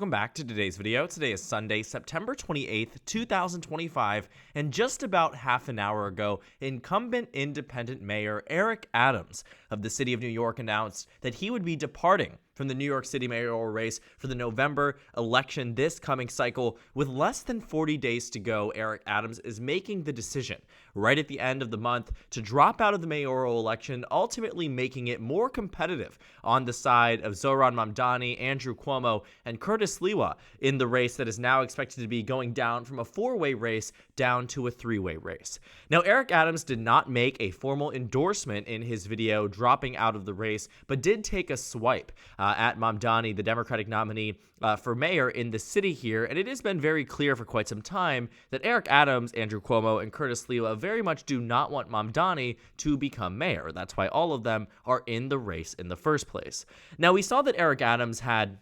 Welcome back to today's video. Today is Sunday, September 28th, 2025, and just about half an hour ago, incumbent independent mayor Eric Adams of the city of New York announced that he would be departing from the New York City mayoral race for the November election this coming cycle. With less than 40 days to go, Eric Adams is making the decision right at the end of the month to drop out of the mayoral election, ultimately making it more competitive on the side of Zohran Mamdani, Andrew Cuomo, and Curtis Sliwa in the race that is now expected to be going down from a four-way race down to a three-way race. Now, Eric Adams did not make a formal endorsement in his video dropping out of the race, but did take a swipe at Mamdani, the Democratic nominee for mayor in the city here. And it has been very clear for quite some time that Eric Adams, Andrew Cuomo, and Curtis Sliwa very much do not want Mamdani to become mayor. That's why all of them are in the race in the first place. Now, we saw that Eric Adams had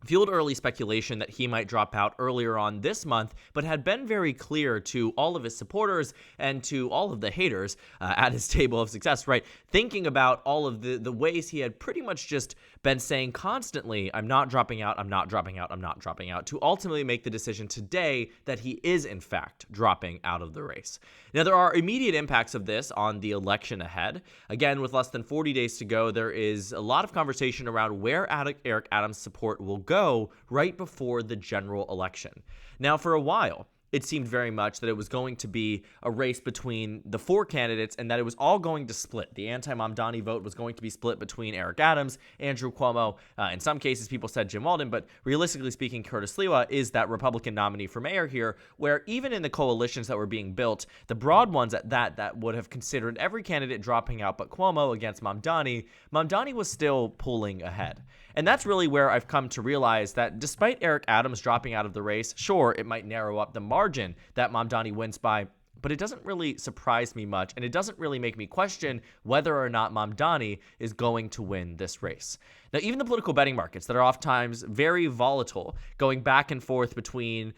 fueled early speculation that he might drop out earlier on this month, but had been very clear to all of his supporters and to all of the haters at his table of success, right? Thinking about all of the ways he had pretty much just been saying constantly, I'm not dropping out, I'm not dropping out, I'm not dropping out, to ultimately make the decision today that he is, in fact, dropping out of the race. Now, there are immediate impacts of this on the election ahead. Again, with less than 40 days to go, there is a lot of conversation around where Eric Adams' support will go right before the general election. Now, for a while, it seemed very much that it was going to be a race between the four candidates and that it was all going to split. The anti-Mamdani vote was going to be split between Eric Adams, Andrew Cuomo. In some cases, people said Jim Walden, but realistically speaking, Curtis Sliwa is that Republican nominee for mayor here, where even in the coalitions that were being built, the broad ones at that would have considered every candidate dropping out but Cuomo against Mamdani, Mamdani was still pulling ahead. And that's really where I've come to realize that despite Eric Adams dropping out of the race, sure, it might narrow up the margin that Mamdani wins by, but it doesn't really surprise me much, and it doesn't really make me question whether or not Mamdani is going to win this race. Now, even the political betting markets that are oftentimes very volatile, going back and forth between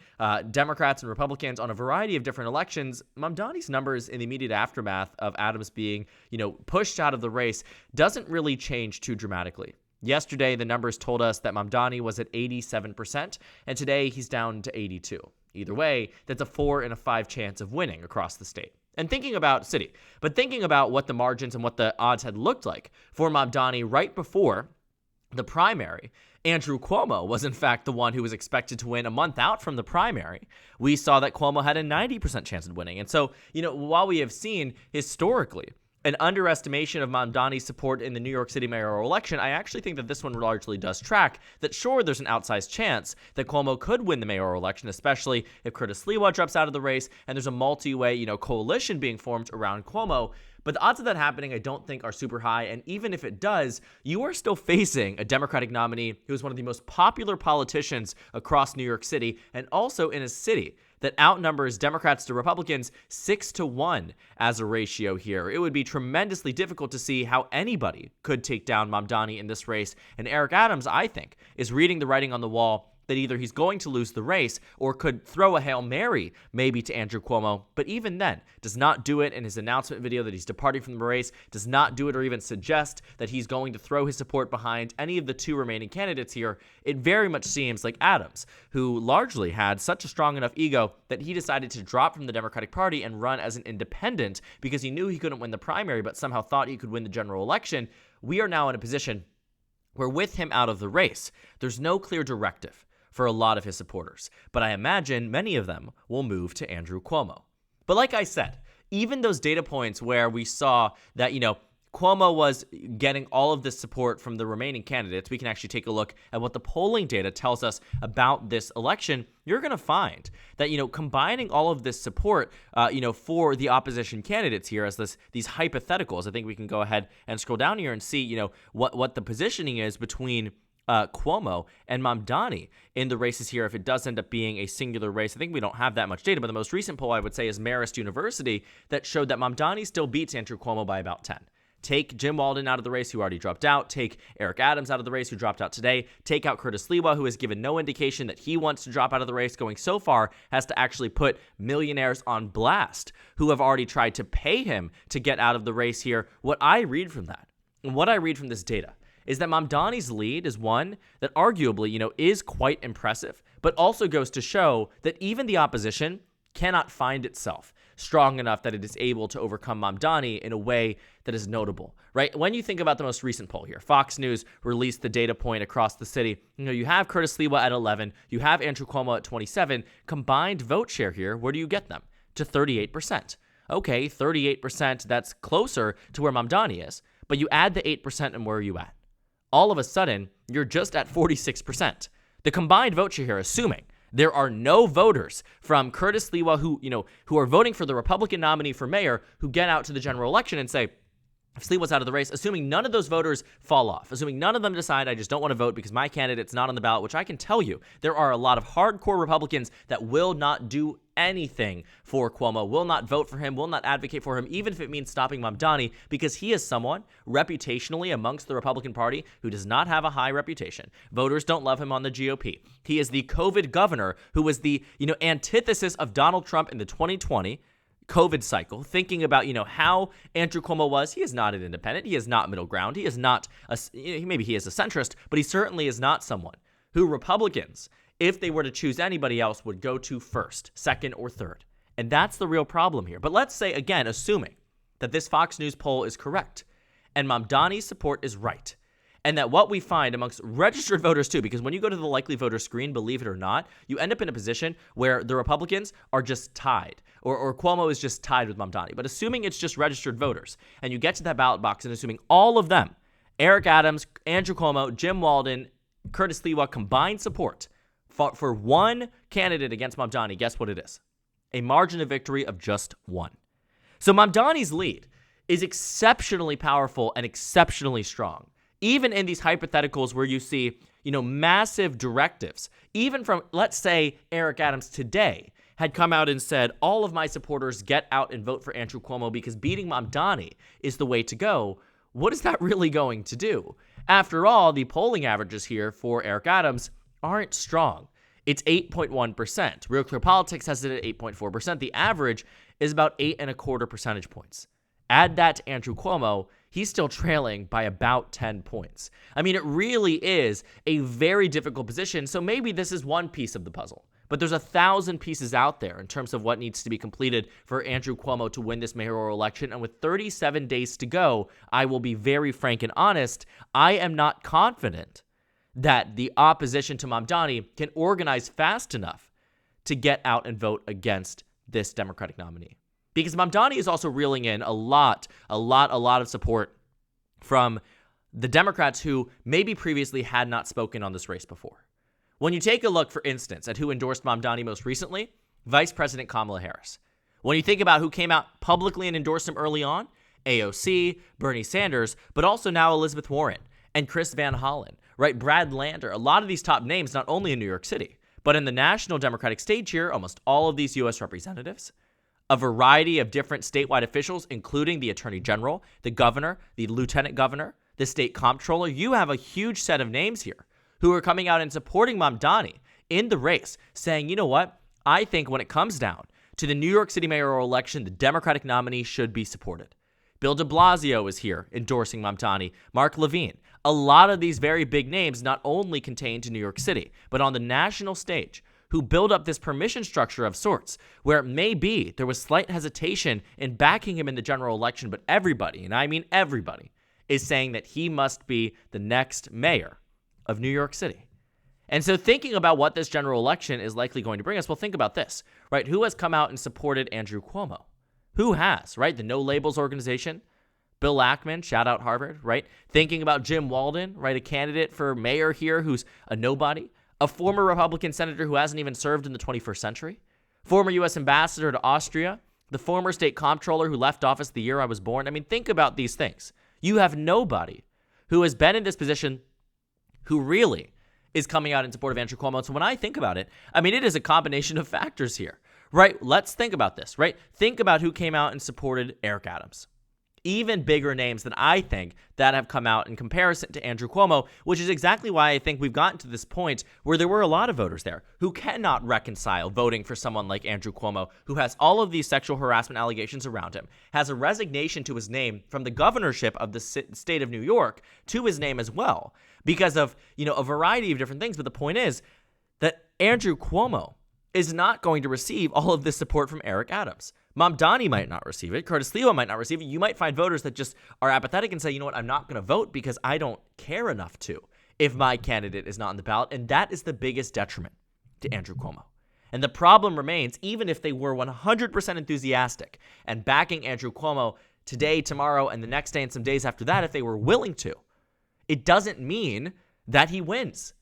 Democrats and Republicans on a variety of different elections, Mamdani's numbers in the immediate aftermath of Adams being, pushed out of the race doesn't really change too dramatically. Yesterday, the numbers told us that Mamdani was at 87%, and today he's down to 82%. Either way, that's a 4 in 5 chance of winning across the state. And thinking about what the margins and what the odds had looked like for Mamdani right before the primary, Andrew Cuomo was in fact the one who was expected to win a month out from the primary. We saw that Cuomo had a 90% chance of winning. And so, while we have seen historically an underestimation of Mamdani's support in the New York City mayoral election, I actually think that this one largely does track that. Sure, there's an outsized chance that Cuomo could win the mayoral election, especially if Curtis Sliwa drops out of the race and there's a multi-way, coalition being formed around Cuomo. But the odds of that happening, I don't think, are super high. And even if it does, you are still facing a Democratic nominee who is one of the most popular politicians across New York City, and also in a city that outnumbers Democrats to Republicans 6-1 as a ratio here. It would be tremendously difficult to see how anybody could take down Mamdani in this race. And Eric Adams, I think, is reading the writing on the wall that either he's going to lose the race or could throw a Hail Mary maybe to Andrew Cuomo, but even then does not do it in his announcement video that he's departing from the race, does not do it or even suggest that he's going to throw his support behind any of the two remaining candidates here. It very much seems like Adams, who largely had such a strong enough ego that he decided to drop from the Democratic Party and run as an independent because he knew he couldn't win the primary but somehow thought he could win the general election. We are now in a position where with him out of the race, there's no clear directive for a lot of his supporters, but I imagine many of them will move to Andrew Cuomo. But like I said, even those data points where we saw that, Cuomo was getting all of this support from the remaining candidates, we can actually take a look at what the polling data tells us about this election. You're going to find that, combining all of this support, for the opposition candidates here as these hypotheticals, I think we can go ahead and scroll down here and see, what the positioning is between Cuomo and Mamdani in the races here if it does end up being a singular race. I think we don't have that much data, but the most recent poll I would say is Marist University that showed that Mamdani still beats Andrew Cuomo by about 10. Take Jim Walden out of the race, who already dropped out. Take Eric Adams out of the race, who dropped out today. Take out Curtis Sliwa, who has given no indication that he wants to drop out of the race, going so far as to actually put millionaires on blast who have already tried to pay him to get out of the race here. What I read from that, and what I read from this data, is that Mamdani's lead is one that arguably, is quite impressive, but also goes to show that even the opposition cannot find itself strong enough that it is able to overcome Mamdani in a way that is notable, right? When you think about the most recent poll here, Fox News released the data point across the city. You have Curtis Sliwa at 11, you have Andrew Cuomo at 27. Combined vote share here, where do you get them? To 38%. Okay, 38%, that's closer to where Mamdani is, but you add the 8% and where are you at? All of a sudden, you're just at 46%. The combined vote share here, assuming there are no voters from Curtis Sliwa who are voting for the Republican nominee for mayor who get out to the general election and say, if Sliwa's out of the race, assuming none of those voters fall off, assuming none of them decide, I just don't want to vote because my candidate's not on the ballot, which I can tell you, there are a lot of hardcore Republicans that will not do anything for Cuomo, will not vote for him, will not advocate for him, even if it means stopping Mamdani, because he is someone reputationally amongst the Republican Party who does not have a high reputation. Voters don't love him on the GOP. He is the COVID governor who was the, antithesis of Donald Trump in the 2020 COVID cycle, thinking about, how Andrew Cuomo was. He is not an independent. He is not middle ground. He is not, maybe he is a centrist, but he certainly is not someone who Republicans, if they were to choose anybody else, would go to first, second, or third. And that's the real problem here. But let's say, again, assuming that this Fox News poll is correct and Mamdani's support is right, and that what we find amongst registered voters too, because when you go to the likely voter screen, believe it or not, you end up in a position where the Republicans are just tied, or Cuomo is just tied with Mamdani. But assuming it's just registered voters, and you get to that ballot box, and assuming all of them, Eric Adams, Andrew Cuomo, Jim Walden, Curtis Sliwa, combined support for one candidate against Mamdani, guess what it is? A margin of victory of just one. So Mamdani's lead is exceptionally powerful and exceptionally strong. Even in these hypotheticals where you see, massive directives, even from, let's say, Eric Adams today had come out and said, all of my supporters get out and vote for Andrew Cuomo because beating Mamdani is the way to go. What is that really going to do? After all, the polling averages here for Eric Adams aren't strong. It's 8.1%. Real Clear Politics has it at 8.4%. The average is about 8.25 percentage points. Add that to Andrew Cuomo, he's still trailing by about 10 points. I mean, it really is a very difficult position, so maybe this is one piece of the puzzle. But there's 1,000 pieces out there in terms of what needs to be completed for Andrew Cuomo to win this mayoral election. And with 37 days to go, I will be very frank and honest, I am not confident that the opposition to Mamdani can organize fast enough to get out and vote against this Democratic nominee. Because Mamdani is also reeling in a lot of support from the Democrats who maybe previously had not spoken on this race before. When you take a look, for instance, at who endorsed Mamdani most recently, Vice President Kamala Harris. When you think about who came out publicly and endorsed him early on, AOC, Bernie Sanders, but also now Elizabeth Warren and Chris Van Hollen, right? Brad Lander, a lot of these top names, not only in New York City, but in the national Democratic stage here, almost all of these U.S. representatives, a variety of different statewide officials, including the Attorney General, the Governor, the Lieutenant Governor, the State Comptroller. You have a huge set of names here who are coming out and supporting Mamdani in the race, saying, you know what? I think when it comes down to the New York City mayoral election, the Democratic nominee should be supported. Bill de Blasio is here endorsing Mamdani, Mark Levine. A lot of these very big names not only contained to New York City, but on the national stage, who build up this permission structure of sorts, where it may be there was slight hesitation in backing him in the general election, but everybody, and I mean everybody, is saying that he must be the next mayor of New York City. And so thinking about what this general election is likely going to bring us, well, think about this, right? Who has come out and supported Andrew Cuomo? Who has, right? The No Labels organization, Bill Ackman, shout out Harvard, right? Thinking about Jim Walden, right? A candidate for mayor here who's a nobody. A former Republican senator who hasn't even served in the 21st century, former U.S. ambassador to Austria, the former state comptroller who left office the year I was born. I mean, think about these things. You have nobody who has been in this position who really is coming out in support of Andrew Cuomo. So when I think about it, I mean, it is a combination of factors here, right? Let's think about this, right? Think about who came out and supported Eric Adams. Even bigger names than I think that have come out in comparison to Andrew Cuomo, which is exactly why I think we've gotten to this point where there were a lot of voters there who cannot reconcile voting for someone like Andrew Cuomo, who has all of these sexual harassment allegations around him, has a resignation to his name from the governorship of the state of New York to his name as well, because of, a variety of different things. But the point is that Andrew Cuomo is not going to receive all of this support from Eric Adams. Mamdani might not receive it. Curtis Sliwa might not receive it. You might find voters that just are apathetic and say, you know what, I'm not going to vote because I don't care enough to if my candidate is not on the ballot. And that is the biggest detriment to Andrew Cuomo. And the problem remains, even if they were 100% enthusiastic and backing Andrew Cuomo today, tomorrow, and the next day and some days after that, if they were willing to, it doesn't mean that he wins.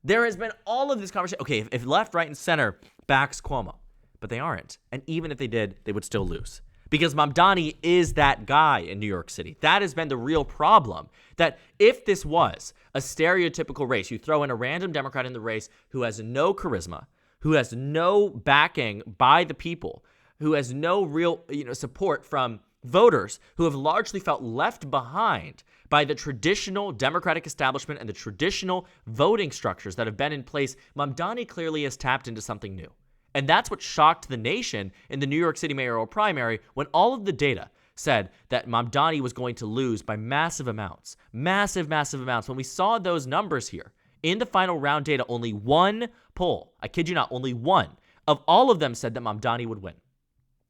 There has been all of this conversation. Okay, if left, right, and center backs Cuomo, but they aren't. And even if they did, they would still lose. Because Mamdani is that guy in New York City. That has been the real problem. That if this was a stereotypical race, you throw in a random Democrat in the race who has no charisma, who has no backing by the people, who has no real support from voters who have largely felt left behind by the traditional Democratic establishment and the traditional voting structures that have been in place, Mamdani clearly has tapped into something new. And that's what shocked the nation in the New York City mayoral primary when all of the data said that Mamdani was going to lose by massive amounts. Massive amounts. When we saw those numbers here in the final round data, only one poll, I kid you not, only one of all of them said that Mamdani would win.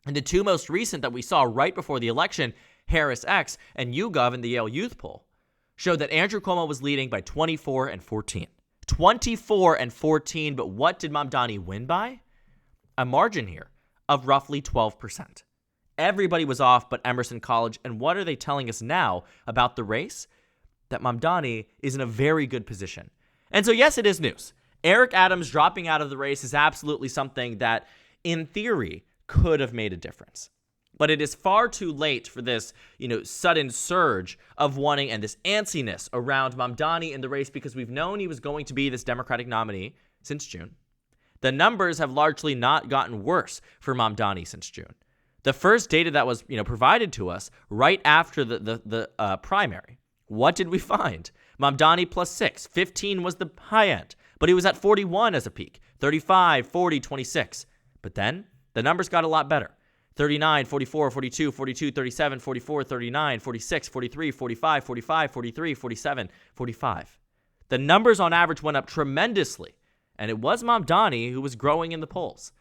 And the two most recent that we saw right before the election, Harris X and YouGov in the Yale Youth poll, showed that Andrew Cuomo was leading by 24 and 14. 24 and 14, but what did Mamdani win by? A margin here of roughly 12%. Everybody was off but Emerson College. And what are they telling us now about the race? That Mamdani is in a very good position. And so, yes, it is news. Eric Adams dropping out of the race is absolutely something that, in theory, could have made a difference. But it is far too late for this, sudden surge of wanting and this antsiness around Mamdani in the race, because we've known he was going to be this Democratic nominee since June. The numbers have largely not gotten worse for Mamdani since June. The first data that was, provided to us right after the primary, what did we find? Mamdani plus 6, 15 was the high end, but he was at 41 as a peak, 35, 40, 26. But then the numbers got a lot better. 39, 44, 42, 42, 37, 44, 39, 46, 43, 45, 45, 43, 47, 45. The numbers on average went up tremendously. And it was Mamdani who was growing in the polls.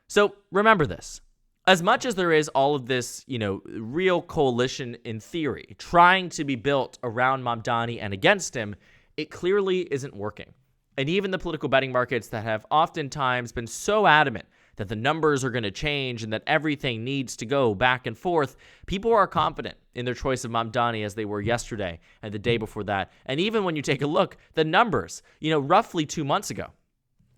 So remember this. As much as there is all of this, real coalition in theory trying to be built around Mamdani and against him, it clearly isn't working. And even the political betting markets that have oftentimes been so adamant that the numbers are going to change and that everything needs to go back and forth, people are confident in their choice of Mamdani as they were yesterday and the day before that. And even when you take a look, the numbers, roughly 2 months ago,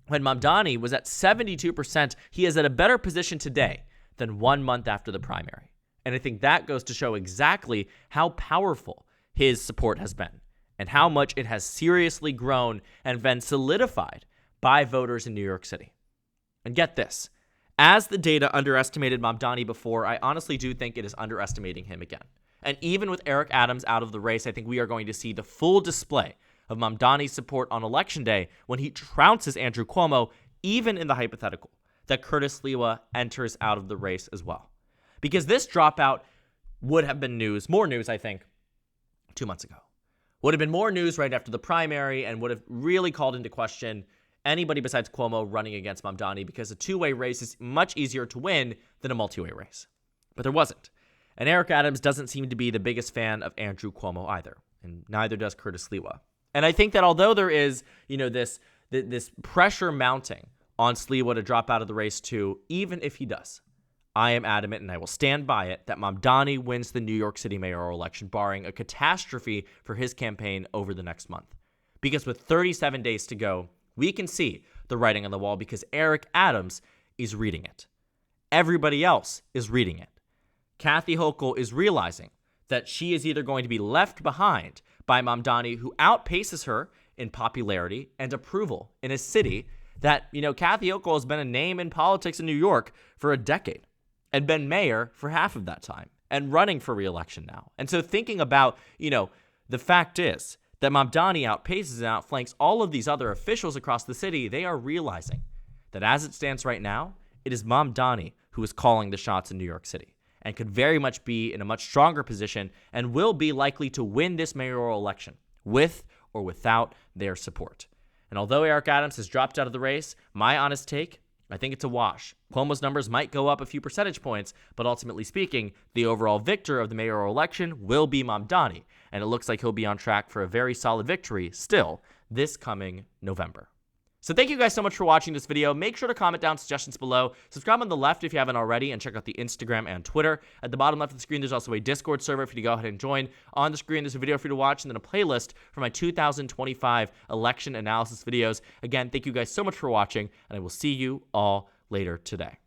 when Mamdani was at 72%, he is at a better position today than 1 month after the primary. And I think that goes to show exactly how powerful his support has been and how much it has seriously grown and been solidified by voters in New York City. And get this, as the data underestimated Mamdani before, I honestly do think it is underestimating him again. And even with Eric Adams out of the race, I think we are going to see the full display of Mamdani's support on Election Day when he trounces Andrew Cuomo, even in the hypothetical that Curtis Sliwa enters out of the race as well. Because this dropout would have been more news, I think, 2 months ago. Would have been more news right after the primary and would have really called into question anybody besides Cuomo running against Mamdani, because a two-way race is much easier to win than a multi-way race. But there wasn't. And Eric Adams doesn't seem to be the biggest fan of Andrew Cuomo either, and neither does Curtis Sliwa. And I think that although there is, this pressure mounting on Sliwa to drop out of the race too, even if he does, I am adamant, and I will stand by it, that Mamdani wins the New York City mayoral election, barring a catastrophe for his campaign over the next month. Because with 37 days to go, we can see the writing on the wall, because Eric Adams is reading it. Everybody else is reading it. Kathy Hochul is realizing that she is either going to be left behind by Mamdani, who outpaces her in popularity and approval in a city that, Kathy Hochul has been a name in politics in New York for a decade and been mayor for half of that time. and running for re-election now. And so thinking about, the fact is that Mamdani outpaces and outflanks all of these other officials across the city, they are realizing that as it stands right now, it is Mamdani who is calling the shots in New York City and could very much be in a much stronger position and will be likely to win this mayoral election with or without their support. And although Eric Adams has dropped out of the race, my honest take, I think it's a wash. Cuomo's numbers might go up a few percentage points, but ultimately speaking, the overall victor of the mayoral election will be Mamdani, and it looks like he'll be on track for a very solid victory still this coming November. So thank you guys so much for watching this video. Make sure to comment down suggestions below. Subscribe on the left if you haven't already, and check out the Instagram and Twitter. At the bottom left of the screen, there's also a Discord server for you to go ahead and join. On the screen, there's a video for you to watch, and then a playlist for my 2025 election analysis videos. Again, thank you guys so much for watching, and I will see you all later today.